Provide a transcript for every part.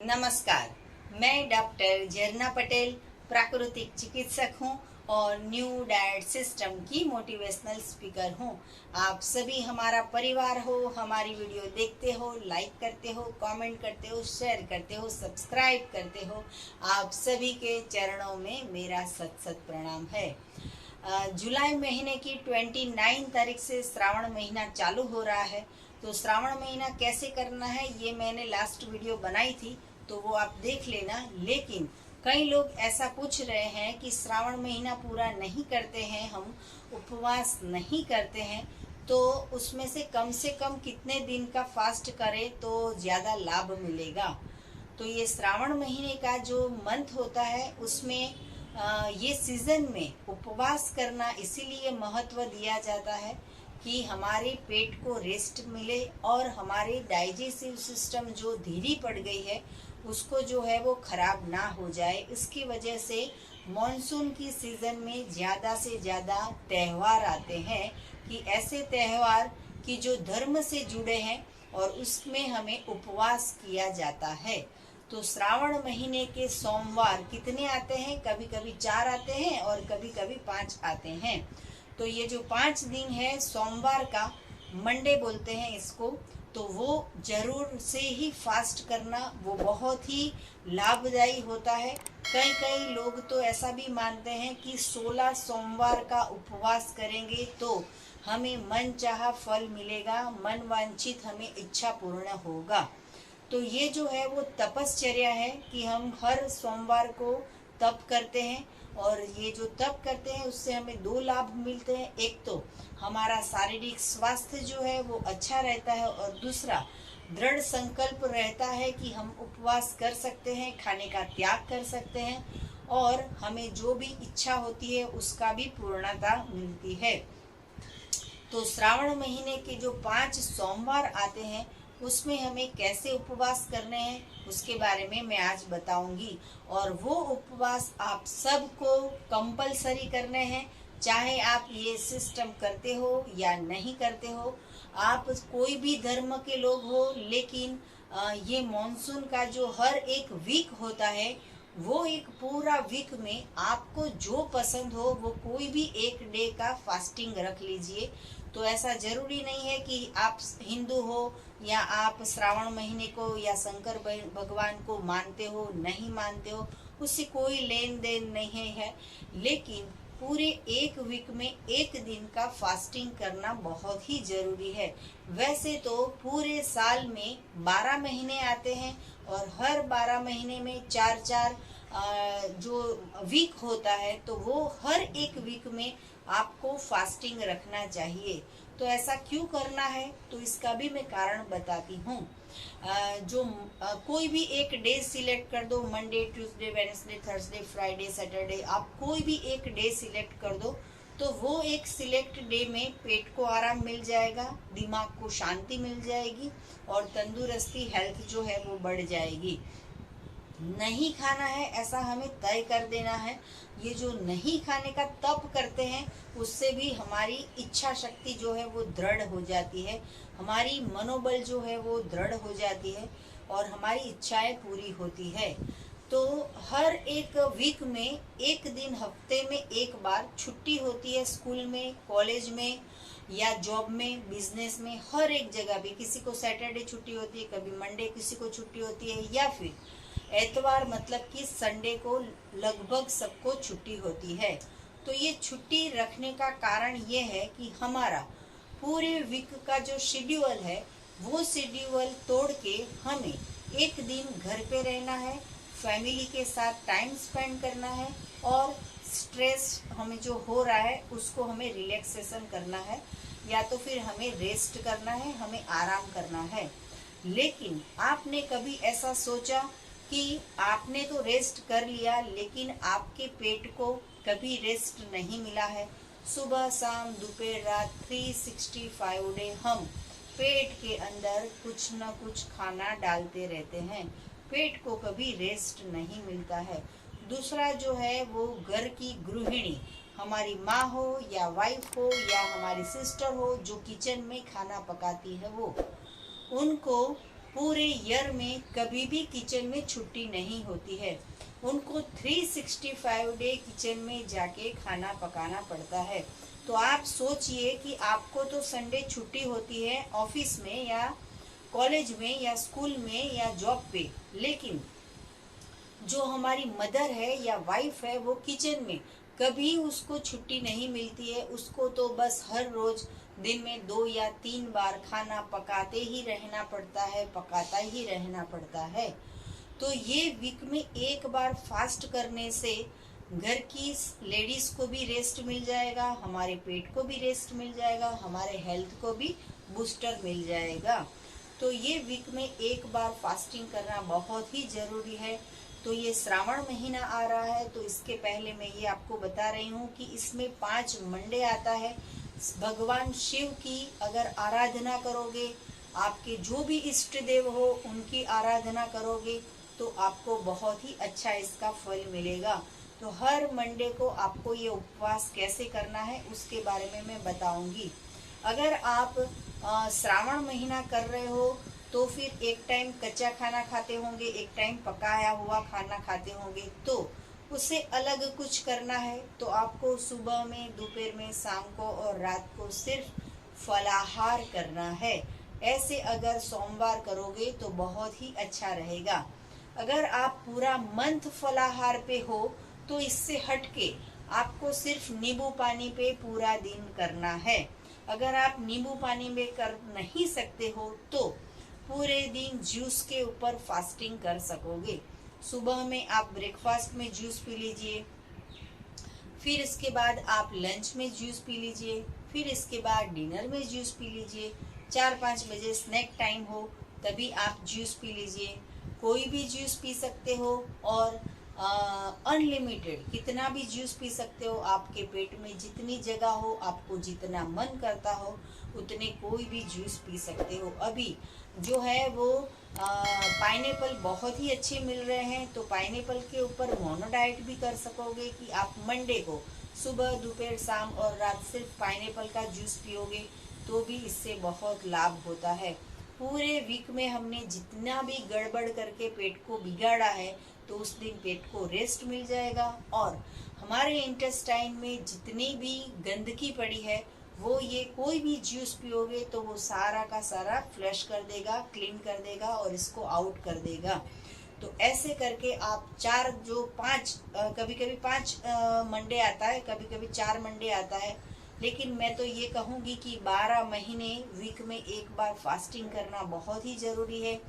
नमस्कार। मैं डॉक्टर झरना पटेल प्राकृतिक चिकित्सक हूं और न्यू डाइट सिस्टम की मोटिवेशनल स्पीकर हूं। आप सभी हमारा परिवार हो, हमारी वीडियो देखते हो, लाइक करते हो, कमेंट करते हो, शेयर करते हो, सब्सक्राइब करते हो। आप सभी के चरणों में मेरा सत सत प्रणाम है। जुलाई महीने की 29 तारीख से श्रावण महीना चालू हो रहा है। तो श्रावण महीना कैसे करना है ये मैंने लास्ट वीडियो बनाई थी, तो वो आप देख लेना। लेकिन कई लोग ऐसा पूछ रहे हैं कि श्रावण महीना पूरा नहीं करते हैं, हम उपवास नहीं करते हैं, तो उसमें से कम कितने दिन का फास्ट करें तो ज़्यादा लाभ मिलेगा। तो ये श्रावण महीने का जो मंथ होता है उसमें ये सीजन में उपवास करना इसीलिए महत्व दिया जाता है कि हमारे पेट को रेस्ट मिले और हमारे डाइजेस्टिव सिस्टम जो धीरी पड़ गई है उसको जो है वो खराब ना हो जाए। इसकी वजह से मॉनसून की सीजन में ज़्यादा से ज़्यादा त्यौहार आते हैं कि ऐसे त्यौहार कि जो धर्म से जुड़े हैं और उसमें हमें उपवास किया जाता है। तो श्रावण महीने के सोमवार कितने आते हैं? कभी कभी 4 आते हैं और कभी कभी 5 आते हैं। तो ये जो 5 दिन है सोमवार का, मंडे बोलते हैं इसको, तो वो जरूर से ही फास्ट करना वो बहुत ही लाभदायी होता है। कई कई लोग तो ऐसा भी मानते हैं कि 16 सोमवार का उपवास करेंगे तो हमें मन चाहा फल मिलेगा, मन वांछित हमें इच्छा पूर्ण होगा। तो ये जो है वो तपश्चर्या है कि हम हर सोमवार को तप करते हैं और ये जो तप करते हैं उससे हमें 2 लाभ मिलते हैं। एक तो हमारा शारीरिक स्वास्थ्य जो है वो अच्छा रहता है और दूसरा दृढ़ संकल्प रहता है कि हम उपवास कर सकते हैं, खाने का त्याग कर सकते हैं और हमें जो भी इच्छा होती है उसका भी पूर्णता मिलती है। तो श्रावण महीने के जो 5 सोमवार आते हैं उसमें हमें कैसे उपवास करने हैं उसके बारे में मैं आज बताऊंगी। और वो उपवास आप सबको कंपलसरी करने हैं, चाहे आप ये सिस्टम करते हो या नहीं करते हो, आप कोई भी धर्म के लोग हो। लेकिन ये मॉनसून का जो हर एक वीक होता है वो एक पूरा वीक में आपको जो पसंद हो वो कोई भी एक डे का फास्टिंग रख लीजिए। तो ऐसा जरूरी नहीं है कि आप हिंदू हो या आप श्रावण महीने को या शंकर भगवान को मानते हो नहीं मानते हो, उससे कोई लेन देन नहीं है। लेकिन पूरे एक वीक में एक दिन का फास्टिंग करना बहुत ही जरूरी है। वैसे तो पूरे साल में 12 महीने आते हैं और हर 12 महीने में 4-4 जो वीक होता है, तो वो हर एक वीक में आपको फास्टिंग रखना चाहिए। तो ऐसा क्यों करना है तो इसका भी मैं कारण बताती हूँ। कोई भी एक डे सिलेक्ट कर दो, Monday, Tuesday, Wednesday, Thursday, Friday, Saturday, आप कोई भी एक डे सिलेक्ट कर दो। तो वो एक सिलेक्ट डे में पेट को आराम मिल जाएगा, दिमाग को शांति मिल जाएगी और तंदुरुस्ती हेल्थ जो है वो बढ़ जाएगी। नहीं खाना है ऐसा हमें तय कर देना है। ये जो नहीं खाने का तप करते हैं उससे भी हमारी इच्छा शक्ति जो है वो दृढ़ हो जाती है, हमारी मनोबल जो है वो दृढ़ हो जाती है और हमारी इच्छाएं पूरी होती है। तो हर एक वीक में एक दिन, हफ्ते में एक बार छुट्टी होती है, स्कूल में, कॉलेज में या जॉब में, बिजनेस में, हर एक जगह भी। किसी को सैटरडे छुट्टी होती है, कभी मंडे किसी को छुट्टी होती है या फिर एतवार मतलब कि संडे को लगभग सबको छुट्टी होती है। तो ये छुट्टी रखने का कारण ये है कि हमारा पूरे वीक का जो शेड्यूल है वो शेड्यूल तोड़ के हमें एक दिन घर पे रहना है, फैमिली के साथ टाइम स्पेंड करना है और स्ट्रेस हमें जो हो रहा है उसको हमें रिलैक्सेशन करना है या तो फिर हमें रेस्ट करना है, हमें आराम करना है। लेकिन आपने कभी ऐसा सोचा कि आपने तो रेस्ट कर लिया लेकिन आपके पेट को कभी रेस्ट नहीं मिला है? सुबह शाम दोपहर रात 365 डे हम पेट के अंदर कुछ न कुछ खाना डालते रहते हैं, पेट को कभी रेस्ट नहीं मिलता है। दूसरा जो है वो घर की गृहिणी, हमारी माँ हो या वाइफ हो या हमारी सिस्टर हो जो किचन में खाना पकाती है, वो उनको पूरे ईयर में कभी भी किचन में छुट्टी नहीं होती है। उनको 365 डे किचन में जाके खाना पकाना पड़ता है। तो आप सोचिए कि आपको तो संडे छुट्टी होती है ऑफिस में या कॉलेज में या स्कूल में या जॉब पे, लेकिन जो हमारी मदर है या वाइफ है वो किचन में कभी उसको छुट्टी नहीं मिलती है। उसको तो बस हर रोज दिन में 2 या 3 बार खाना पकाते ही रहना पड़ता है, पकाता ही रहना पड़ता है। तो ये वीक में एक बार फास्ट करने से घर की लेडीज को भी रेस्ट मिल जाएगा, हमारे पेट को भी रेस्ट मिल जाएगा, हमारे हेल्थ को भी बूस्टर मिल जाएगा। तो ये वीक में एक बार फास्टिंग करना बहुत ही जरूरी है। तो ये श्रावण महीना आ रहा है, तो इसके पहले मैं ये आपको बता रही हूँ कि इसमें 5 मंडे आता है। भगवान शिव की अगर आराधना करोगे, आपके जो भी इष्ट देव हो उनकी आराधना करोगे, तो आपको बहुत ही अच्छा इसका फल मिलेगा। तो हर मंडे को आपको ये उपवास कैसे करना है उसके बारे में मैं बताऊंगी। अगर आप श्रावण महीना कर रहे हो तो फिर एक टाइम कच्चा खाना खाते होंगे, एक टाइम पकाया हुआ खाना खाते होंगे, तो उससे अलग कुछ करना है। तो आपको सुबह में, दोपहर में, शाम को और रात को सिर्फ फलाहार करना है। ऐसे अगर सोमवार करोगे तो बहुत ही अच्छा रहेगा। अगर आप पूरा मंथ फलाहार पे हो तो इससे हटके आपको सिर्फ नींबू पानी पे पूरा दिन करना है। अगर आप नींबू पानी में कर नहीं सकते हो तो पूरे दिन जूस के ऊपर फास्टिंग कर सकोगे। सुबह में आप ब्रेकफास्ट में जूस पी लीजिए, फिर इसके बाद आप लंच में जूस पी लीजिए, फिर इसके बाद डिनर में जूस पी लीजिए। 4-5 बजे स्नैक टाइम हो तभी आप जूस पी लीजिए। कोई भी जूस पी सकते हो और अनलिमिटेड कितना भी जूस पी सकते हो। आपके पेट में जितनी जगह हो, आपको जितना मन करता हो उतने कोई भी जूस पी सकते हो। अभी जो है वो पाइनएप्पल बहुत ही अच्छे मिल रहे हैं, तो पाइनएप्पल के ऊपर मोनो डाइट भी कर सकोगे कि आप मंडे को सुबह, दोपहर, शाम और रात सिर्फ पाइनएप्पल का जूस पियोगे तो भी इससे बहुत लाभ होता है। पूरे वीक में हमने जितना भी गड़बड़ करके पेट को बिगाड़ा है तो उस दिन पेट को रेस्ट मिल जाएगा, और हमारे इंटेस्टाइन में जितनी भी गंदगी पड़ी है वो ये कोई भी जूस पियोगे तो वो सारा का सारा फ्लश कर देगा, क्लीन कर देगा और इसको आउट कर देगा। तो ऐसे करके आप 4 जो 5 कभी कभी 5 मंडे आता है, कभी कभी 4 मंडे आता है, लेकिन मैं तो ये कहूँगी कि 12 महीने वीक में एक बार फास्टिंग करना बहुत ही ज़रूरी है।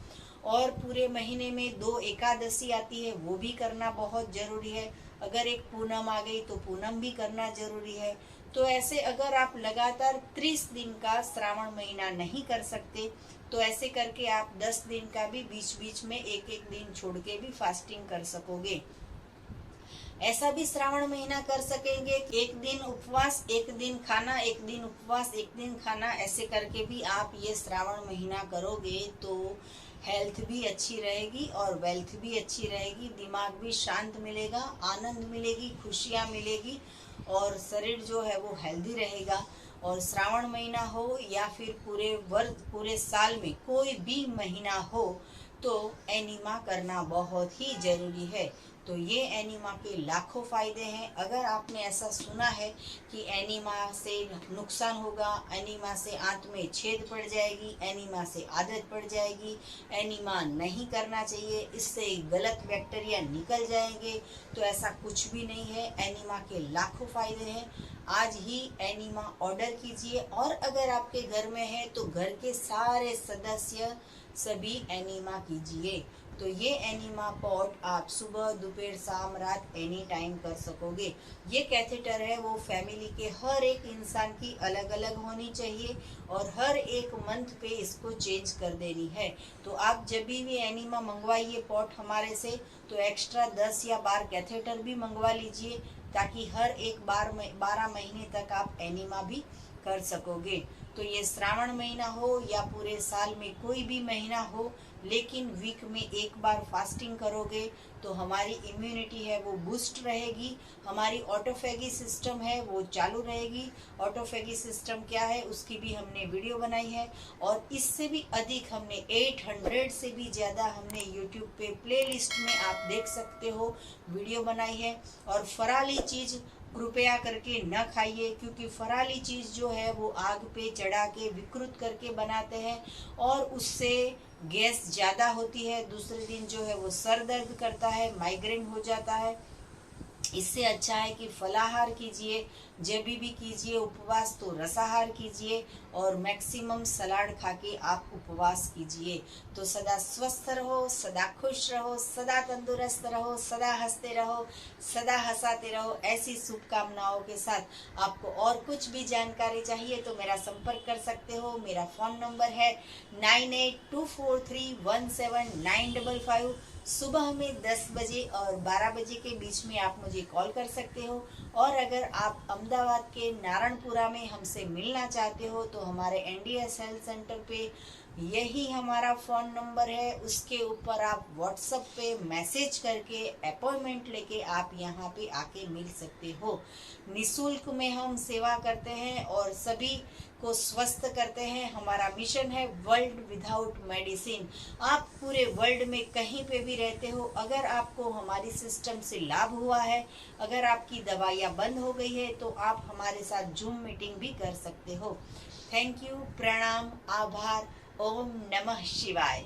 और पूरे महीने में 2 एकादशी आती है, वो भी करना बहुत ज़रूरी है। अगर एक पूनम आ गई तो पूनम भी करना ज़रूरी है। तो ऐसे अगर आप लगातार 30 दिन का श्रावण महीना नहीं कर सकते तो ऐसे करके आप 10 दिन का भी बीच बीच में एक एक दिन छोड़ के भी फास्टिंग कर सकोगे। ऐसा भी श्रावण महीना कर सकेंगे, एक दिन उपवास, एक दिन खाना, एक दिन उपवास, एक दिन खाना, ऐसे करके भी आप ये श्रावण महीना करोगे तो हेल्थ भी अच्छी रहेगी और वेल्थ भी अच्छी रहेगी, दिमाग भी शांत मिलेगा, आनंद मिलेगी, खुशियाँ मिलेगी और शरीर जो है वो हेल्दी रहेगा। और श्रावण महीना हो या फिर पूरे साल में कोई भी महीना हो तो एनीमा करना बहुत ही जरूरी है। तो ये एनीमा के लाखों फायदे हैं। अगर आपने ऐसा सुना है कि एनीमा से नुकसान होगा, एनीमा से आंत में छेद पड़ जाएगी, एनीमा से आदत पड़ जाएगी, एनीमा नहीं करना चाहिए, इससे गलत बैक्टीरिया निकल जाएंगे, तो ऐसा कुछ भी नहीं है। एनीमा के लाखों फायदे हैं। आज ही एनीमा ऑर्डर कीजिए और अगर आपके घर में है तो घर के सारे सदस्य सभी एनीमा कीजिए। तो ये एनीमा पॉट आप सुबह, दोपहर, शाम, रात एनी टाइम कर सकोगे। ये कैथेटर है वो फैमिली के हर एक इंसान की अलग अलग होनी चाहिए और हर एक मंथ पे इसको चेंज कर देनी है। तो आप जब भी एनीमा मंगवाइए पॉट हमारे से तो एक्स्ट्रा 10 या 12 कैथेटर भी मंगवा लीजिए ताकि हर एक बार में 12 महीने तक आप एनीमा भी कर सकोगे। तो ये श्रावण महीना हो या पूरे साल में कोई भी महीना हो, लेकिन वीक में एक बार फास्टिंग करोगे तो हमारी इम्यूनिटी है वो बूस्ट रहेगी, हमारी ऑटोफेगी सिस्टम है वो चालू रहेगी। ऑटोफेगी सिस्टम क्या है उसकी भी हमने वीडियो बनाई है, और इससे भी अधिक हमने 800 से भी ज़्यादा हमने यूट्यूब पे प्लेलिस्ट में आप देख सकते हो वीडियो बनाई है। और फराली चीज़ कृपया करके न खाइए, क्योंकि फराली चीज़ जो है वो आग पे चढ़ा के विकृत करके बनाते हैं और उससे गैस ज़्यादा होती है, दूसरे दिन जो है वो सर दर्द करता है, माइग्रेन हो जाता है। इससे अच्छा है कि फलाहार कीजिए, जब भी कीजिए उपवास तो रसाहार कीजिए और मैक्सिमम सलाद खा के आप उपवास कीजिए। तो सदा स्वस्थ रहो, सदा खुश रहो, सदा तंदुरुस्त रहो, सदा हंसते रहो, सदा हंसाते रहो। ऐसी शुभकामनाओं के साथ आपको और कुछ भी जानकारी चाहिए तो मेरा संपर्क कर सकते हो। मेरा फ़ोन नंबर है 9824317955। सुबह में 10 बजे और 12 बजे के बीच में आप मुझे कॉल कर सकते हो। और अगर आप अहमदाबाद के नारायणपुरा में हमसे मिलना चाहते हो तो हमारे NDS हेल्थ सेंटर पे यही हमारा फ़ोन नंबर है, उसके ऊपर आप व्हाट्सएप पे मैसेज करके अपॉइंटमेंट लेके आप यहाँ पे आके मिल सकते हो। निःशुल्क में हम सेवा करते हैं और सभी को स्वस्थ करते हैं। हमारा मिशन है वर्ल्ड विदाउट मेडिसिन। आप पूरे वर्ल्ड में कहीं पे भी रहते हो, अगर आपको हमारी सिस्टम से लाभ हुआ है, अगर आपकी दवाइयाँ बंद हो गई है तो आप हमारे साथ जूम मीटिंग भी कर सकते हो। थैंक यू, प्रणाम, आभार, ओम नमः शिवाय।